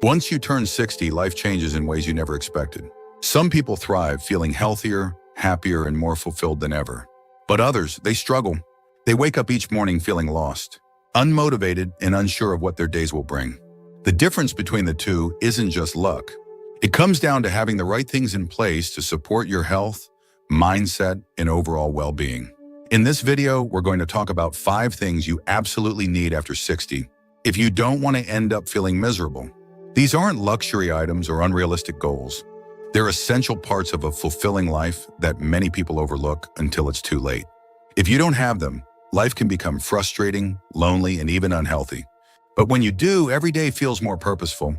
Once you turn 60, life changes in ways you never expected. Some people thrive, feeling healthier, happier, and more fulfilled than ever. But others, they struggle. They wake up each morning feeling lost, unmotivated, and unsure of what their days will bring. The difference between the two isn't just luck. It comes down to having the right things in place to support your health, mindset, and overall well-being. In this video, we're going to talk about 5 things you absolutely need after 60 if you don't want to end up feeling miserable. These aren't luxury items or unrealistic goals. They're essential parts of a fulfilling life that many people overlook until it's too late. If you don't have them, life can become frustrating, lonely, and even unhealthy. But when you do, every day feels more purposeful,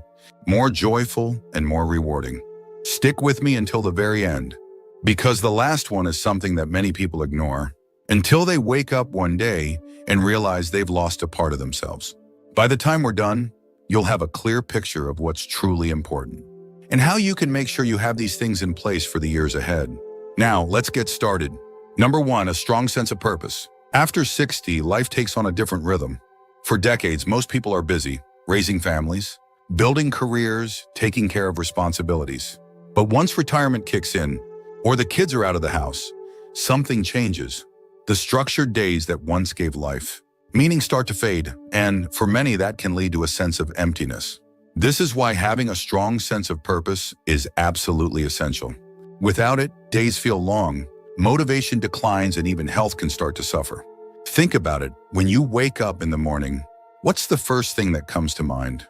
more joyful, and more rewarding. Stick with me until the very end, because the last one is something that many people ignore until they wake up one day and realize they've lost a part of themselves. By the time we're done, you'll have a clear picture of what's truly important and how you can make sure you have these things in place for the years ahead. Now, let's get started. Number 1, a strong sense of purpose. After 60, life takes on a different rhythm. For decades, most people are busy, raising families, building careers, taking care of responsibilities. But once retirement kicks in, or the kids are out of the house, something changes. The structured days that once gave life, meaning start to fade, and for many that can lead to a sense of emptiness. This is why having a strong sense of purpose is absolutely essential. Without it, days feel long, motivation declines, and even health can start to suffer. Think about it. When you wake up in the morning, what's the first thing that comes to mind?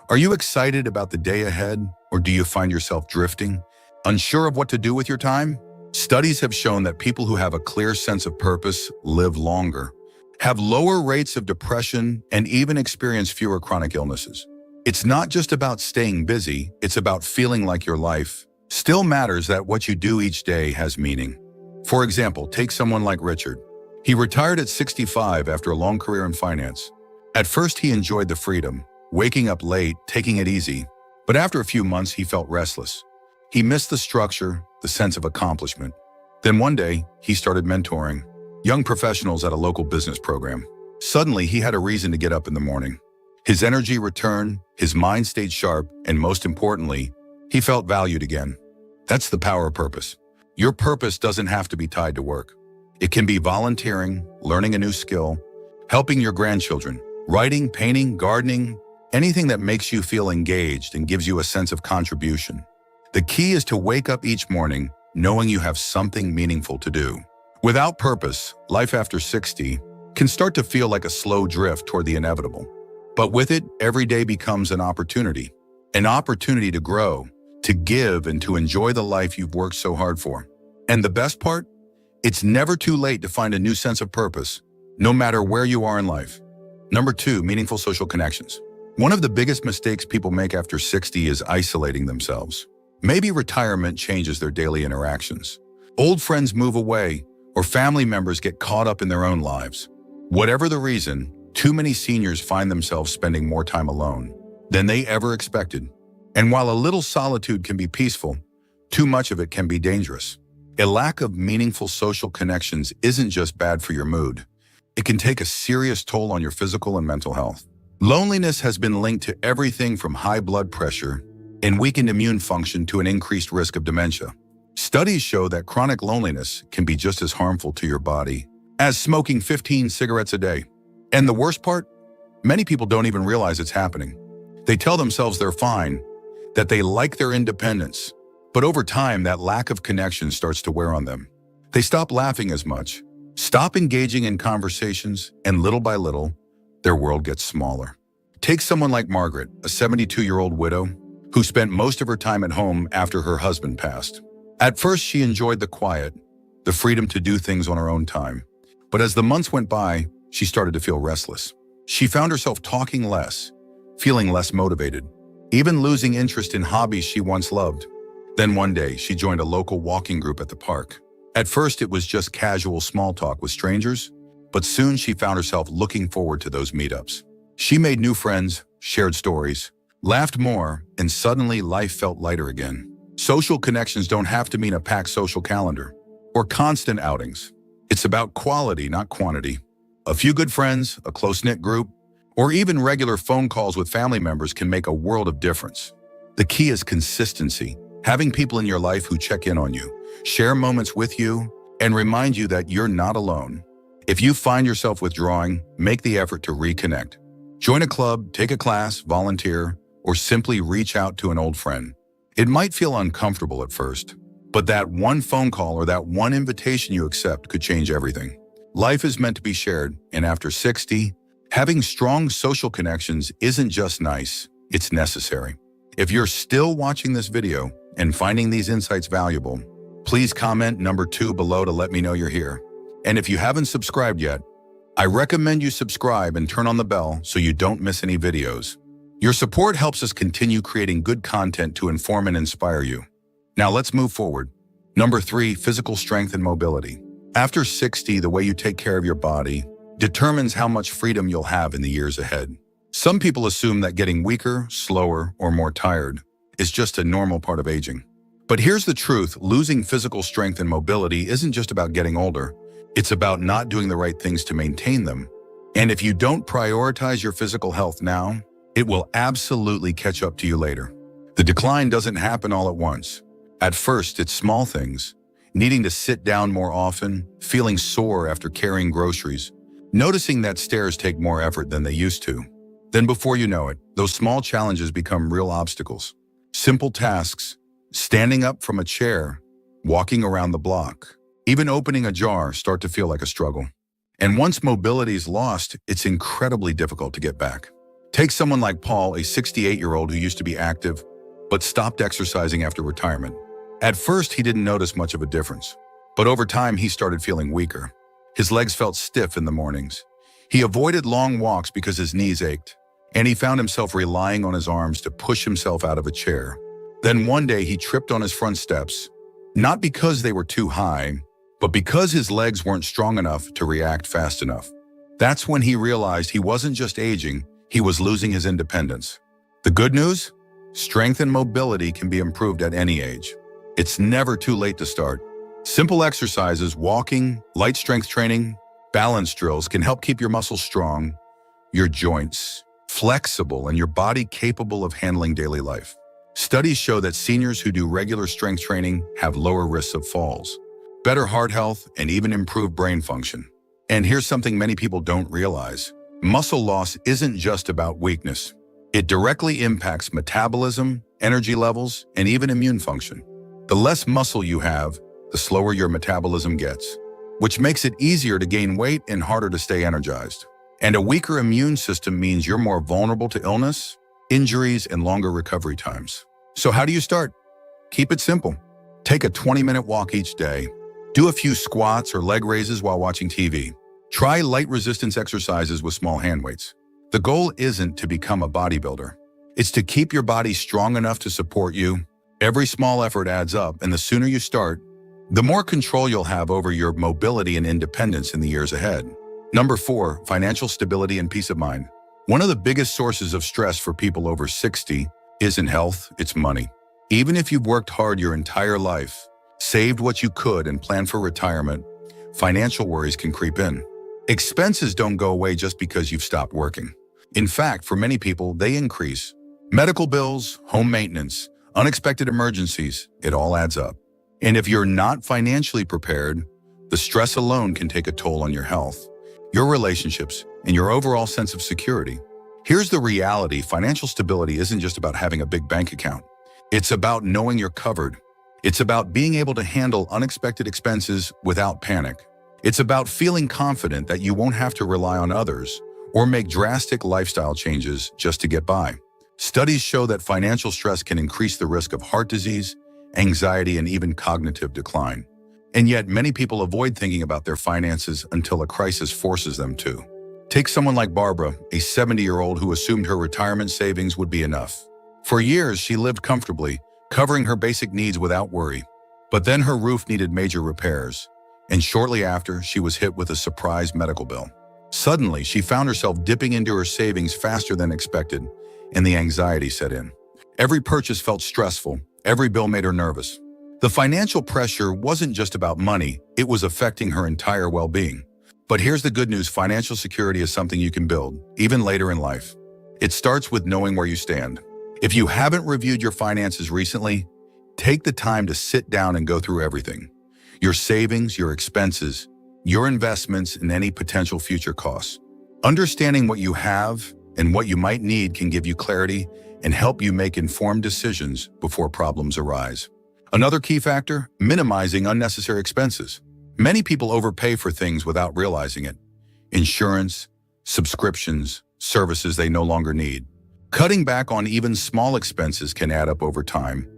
Are you excited about the day ahead, or do you find yourself drifting, unsure of what to do with your time? Studies have shown that people who have a clear sense of purpose live longer, have lower rates of depression, and even experience fewer chronic illnesses. It's not just about staying busy, it's about feeling like your life still matters, that what you do each day has meaning. For example, take someone like Richard. He retired at 65 after a long career in finance. At first, he enjoyed the freedom, waking up late, taking it easy. But after a few months, he felt restless. He missed the structure, the sense of accomplishment. Then one day, he started mentoring young professionals at a local business program. Suddenly, he had a reason to get up in the morning. His energy returned, his mind stayed sharp, and most importantly, he felt valued again. That's the power of purpose. Your purpose doesn't have to be tied to work. It can be volunteering, learning a new skill, helping your grandchildren, writing, painting, gardening, anything that makes you feel engaged and gives you a sense of contribution. The key is to wake up each morning knowing you have something meaningful to do. Without purpose, life after 60 can start to feel like a slow drift toward the inevitable. But with it, every day becomes an opportunity to grow, to give, and to enjoy the life you've worked so hard for. And the best part? It's never too late to find a new sense of purpose, no matter where you are in life. Number 2, meaningful social connections. One of the biggest mistakes people make after 60 is isolating themselves. Maybe retirement changes their daily interactions. Old friends move away, or family members get caught up in their own lives. Whatever the reason, too many seniors find themselves spending more time alone than they ever expected. And while a little solitude can be peaceful, too much of it can be dangerous. A lack of meaningful social connections isn't just bad for your mood. It can take a serious toll on your physical and mental health. Loneliness has been linked to everything from high blood pressure and weakened immune function to an increased risk of dementia. Studies show that chronic loneliness can be just as harmful to your body as smoking 15 cigarettes a day. And the worst part? Many people don't even realize it's happening. They tell themselves they're fine, that they like their independence. But over time, that lack of connection starts to wear on them. They stop laughing as much, stop engaging in conversations, and little by little, their world gets smaller. Take someone like Margaret, a 72-year-old widow who spent most of her time at home after her husband passed. At first, she enjoyed the quiet, the freedom to do things on her own time. But as the months went by, she started to feel restless. She found herself talking less, feeling less motivated, even losing interest in hobbies she once loved. Then one day, she joined a local walking group at the park. At first, it was just casual small talk with strangers, but soon she found herself looking forward to those meetups. She made new friends, shared stories, laughed more, and suddenly life felt lighter again. Social connections don't have to mean a packed social calendar or constant outings. It's about quality, not quantity. A few good friends, a close-knit group, or even regular phone calls with family members can make a world of difference. The key is consistency, having people in your life who check in on you, share moments with you, and remind you that you're not alone. If you find yourself withdrawing, make the effort to reconnect. Join a club, take a class, volunteer, or simply reach out to an old friend. It might feel uncomfortable at first, but that one phone call or that one invitation you accept could change everything. Life is meant to be shared, and after 60, having strong social connections isn't just nice, it's necessary. If you're still watching this video and finding these insights valuable, please comment number 2 below to let me know you're here. And if you haven't subscribed yet, I recommend you subscribe and turn on the bell so you don't miss any videos. Your support helps us continue creating good content to inform and inspire you. Now let's move forward. Number 3, physical strength and mobility. After 60, the way you take care of your body determines how much freedom you'll have in the years ahead. Some people assume that getting weaker, slower, or more tired is just a normal part of aging. But here's the truth, losing physical strength and mobility isn't just about getting older. It's about not doing the right things to maintain them. And if you don't prioritize your physical health now, it will absolutely catch up to you later. The decline doesn't happen all at once. At first, it's small things, needing to sit down more often, feeling sore after carrying groceries, noticing that stairs take more effort than they used to. Then before you know it, those small challenges become real obstacles. Simple tasks, standing up from a chair, walking around the block, even opening a jar start to feel like a struggle. And once mobility is lost, it's incredibly difficult to get back. Take someone like Paul, a 68-year-old who used to be active, but stopped exercising after retirement. At first, he didn't notice much of a difference, but over time, he started feeling weaker. His legs felt stiff in the mornings. He avoided long walks because his knees ached, and he found himself relying on his arms to push himself out of a chair. Then one day, he tripped on his front steps, not because they were too high, but because his legs weren't strong enough to react fast enough. That's when he realized he wasn't just aging, he was losing his independence. The good news? Strength and mobility can be improved at any age. It's never too late to start. Simple exercises, walking, light strength training, balance drills can help keep your muscles strong, your joints flexible, and your body capable of handling daily life. Studies show that seniors who do regular strength training have lower risks of falls, better heart health, and even improved brain function. And here's something many people don't realize. Muscle loss isn't just about weakness. It directly impacts metabolism, energy levels, and even immune function. The less muscle you have, the slower your metabolism gets, which makes it easier to gain weight and harder to stay energized. And a weaker immune system means you're more vulnerable to illness, injuries, and longer recovery times. So how do you start? Keep it simple. Take a 20-minute walk each day. Do a few squats or leg raises while watching TV. Try light resistance exercises with small hand weights. The goal isn't to become a bodybuilder. It's to keep your body strong enough to support you. Every small effort adds up, and the sooner you start, the more control you'll have over your mobility and independence in the years ahead. Number 4, financial stability and peace of mind. One of the biggest sources of stress for people over 60 isn't health, it's money. Even if you've worked hard your entire life, saved what you could, and planned for retirement, financial worries can creep in. Expenses don't go away just because you've stopped working. In fact, for many people, they increase. Medical bills, home maintenance, unexpected emergencies, it all adds up. And if you're not financially prepared, the stress alone can take a toll on your health, your relationships, and your overall sense of security. Here's the reality: financial stability isn't just about having a big bank account. It's about knowing you're covered. It's about being able to handle unexpected expenses without panic. It's about feeling confident that you won't have to rely on others or make drastic lifestyle changes just to get by. Studies show that financial stress can increase the risk of heart disease, anxiety, and even cognitive decline. And yet, many people avoid thinking about their finances until a crisis forces them to. Take someone like Barbara, a 70-year-old who assumed her retirement savings would be enough. For years, she lived comfortably, covering her basic needs without worry. But then her roof needed major repairs, and shortly after, she was hit with a surprise medical bill. Suddenly, she found herself dipping into her savings faster than expected, and the anxiety set in. Every purchase felt stressful. Every bill made her nervous. The financial pressure wasn't just about money, it was affecting her entire well-being. But here's the good news: financial security is something you can build, even later in life. It starts with knowing where you stand. If you haven't reviewed your finances recently, take the time to sit down and go through everything. Your savings, your expenses, your investments, and any potential future costs. Understanding what you have and what you might need can give you clarity and help you make informed decisions before problems arise. Another key factor: minimizing unnecessary expenses. Many people overpay for things without realizing it. Insurance, subscriptions, services they no longer need. Cutting back on even small expenses can add up over time,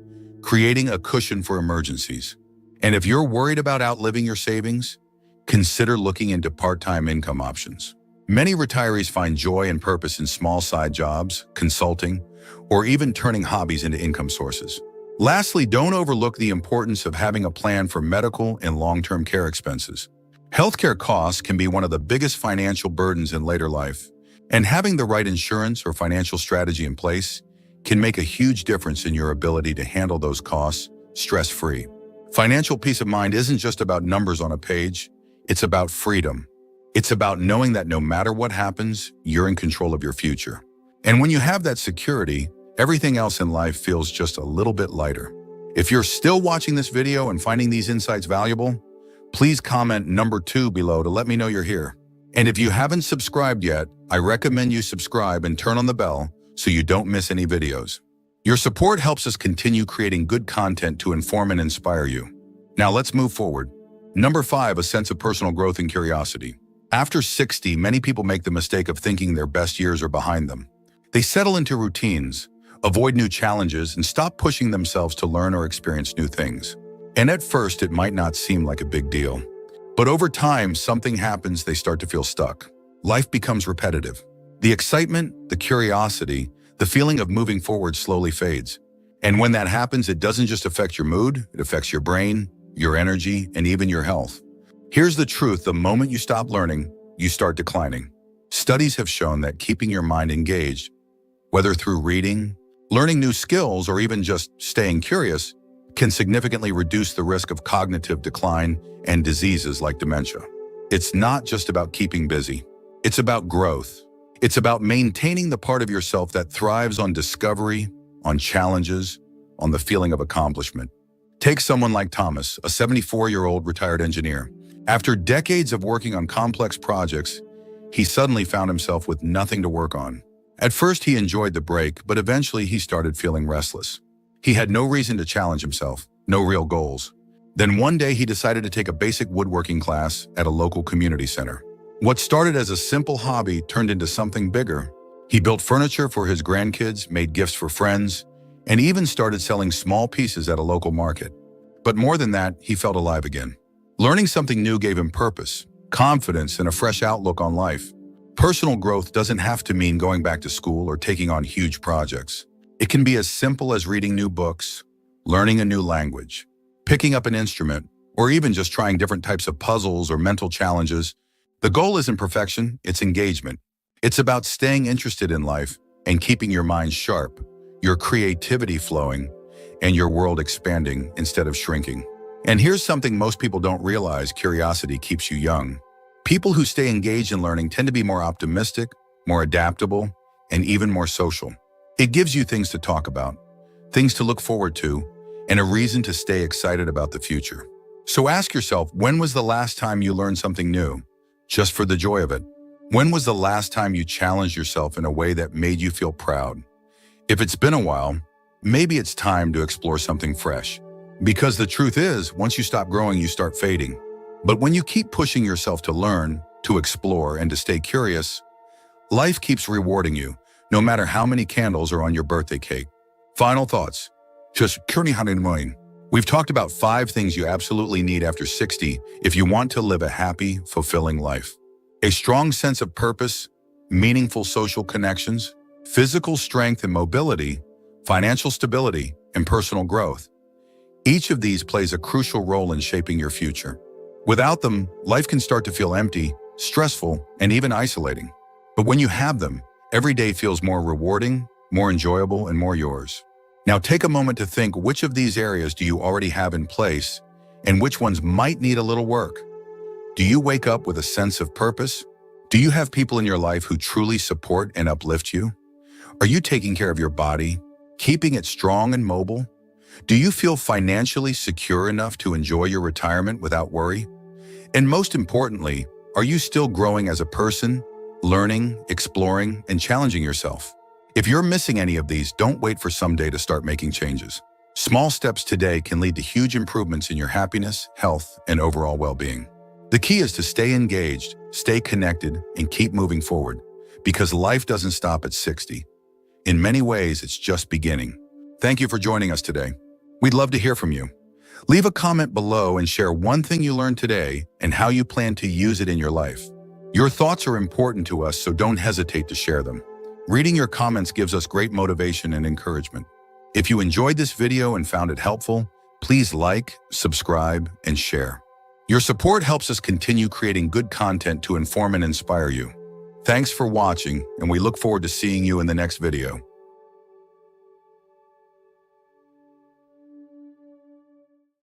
creating a cushion for emergencies. And if you're worried about outliving your savings, consider looking into part-time income options. Many retirees find joy and purpose in small side jobs, consulting, or even turning hobbies into income sources. Lastly, don't overlook the importance of having a plan for medical and long-term care expenses. Healthcare costs can be one of the biggest financial burdens in later life, and having the right insurance or financial strategy in place can make a huge difference in your ability to handle those costs stress-free. Financial peace of mind isn't just about numbers on a page, it's about freedom. It's about knowing that no matter what happens, you're in control of your future. And when you have that security, everything else in life feels just a little bit lighter. If you're still watching this video and finding these insights valuable, please comment number 2 below to let me know you're here. And if you haven't subscribed yet, I recommend you subscribe and turn on the bell so you don't miss any videos. Your support helps us continue creating good content to inform and inspire you. Now let's move forward. Number 5, a sense of personal growth and curiosity. After 60, many people make the mistake of thinking their best years are behind them. They settle into routines, avoid new challenges, and stop pushing themselves to learn or experience new things. And at first, it might not seem like a big deal. But over time, something happens, they start to feel stuck. Life becomes repetitive. The excitement, the curiosity, the feeling of moving forward slowly fades. And when that happens, it doesn't just affect your mood, it affects your brain, your energy, and even your health. Here's the truth: the moment you stop learning, you start declining. Studies have shown that keeping your mind engaged, whether through reading, learning new skills, or even just staying curious, can significantly reduce the risk of cognitive decline and diseases like dementia. It's not just about keeping busy. It's about growth. It's about maintaining the part of yourself that thrives on discovery, on challenges, on the feeling of accomplishment. Take someone like Thomas, a 74-year-old retired engineer. After decades of working on complex projects, he suddenly found himself with nothing to work on. At first, he enjoyed the break, but eventually he started feeling restless. He had no reason to challenge himself, no real goals. Then one day he decided to take a basic woodworking class at a local community center. What started as a simple hobby turned into something bigger. He built furniture for his grandkids, made gifts for friends, and even started selling small pieces at a local market. But more than that, he felt alive again. Learning something new gave him purpose, confidence, and a fresh outlook on life. Personal growth doesn't have to mean going back to school or taking on huge projects. It can be as simple as reading new books, learning a new language, picking up an instrument, or even just trying different types of puzzles or mental challenges. The goal isn't perfection, it's engagement. It's about staying interested in life and keeping your mind sharp, your creativity flowing, and your world expanding instead of shrinking. And here's something most people don't realize: curiosity keeps you young. People who stay engaged in learning tend to be more optimistic, more adaptable, and even more social. It gives you things to talk about, things to look forward to, and a reason to stay excited about the future. So ask yourself, when was the last time you learned something new, just for the joy of it? When was the last time you challenged yourself in a way that made you feel proud? If it's been a while, maybe it's time to explore something fresh. Because the truth is, once you stop growing, you start fading. But when you keep pushing yourself to learn, to explore, and to stay curious, life keeps rewarding you, no matter how many candles are on your birthday cake. Final thoughts. We've talked about 5 things you absolutely need after 60 if you want to live a happy, fulfilling life. A strong sense of purpose, meaningful social connections, physical strength and mobility, financial stability, and personal growth. Each of these plays a crucial role in shaping your future. Without them, life can start to feel empty, stressful, and even isolating. But when you have them, every day feels more rewarding, more enjoyable, and more yours. Now take a moment to think, which of these areas do you already have in place, and which ones might need a little work? Do you wake up with a sense of purpose? Do you have people in your life who truly support and uplift you? Are you taking care of your body, keeping it strong and mobile? Do you feel financially secure enough to enjoy your retirement without worry? And most importantly, are you still growing as a person, learning, exploring, and challenging yourself? If you're missing any of these, don't wait for someday to start making changes. Small steps today can lead to huge improvements in your happiness, health, and overall well-being. The key is to stay engaged, stay connected, and keep moving forward, because life doesn't stop at 60. In many ways, it's just beginning. Thank you for joining us today. We'd love to hear from you. Leave a comment below and share one thing you learned today and how you plan to use it in your life. Your thoughts are important to us, so don't hesitate to share them. Reading your comments gives us great motivation and encouragement. If you enjoyed this video and found it helpful, please like, subscribe, and share. Your support helps us continue creating good content to inform and inspire you. Thanks for watching, and we look forward to seeing you in the next video.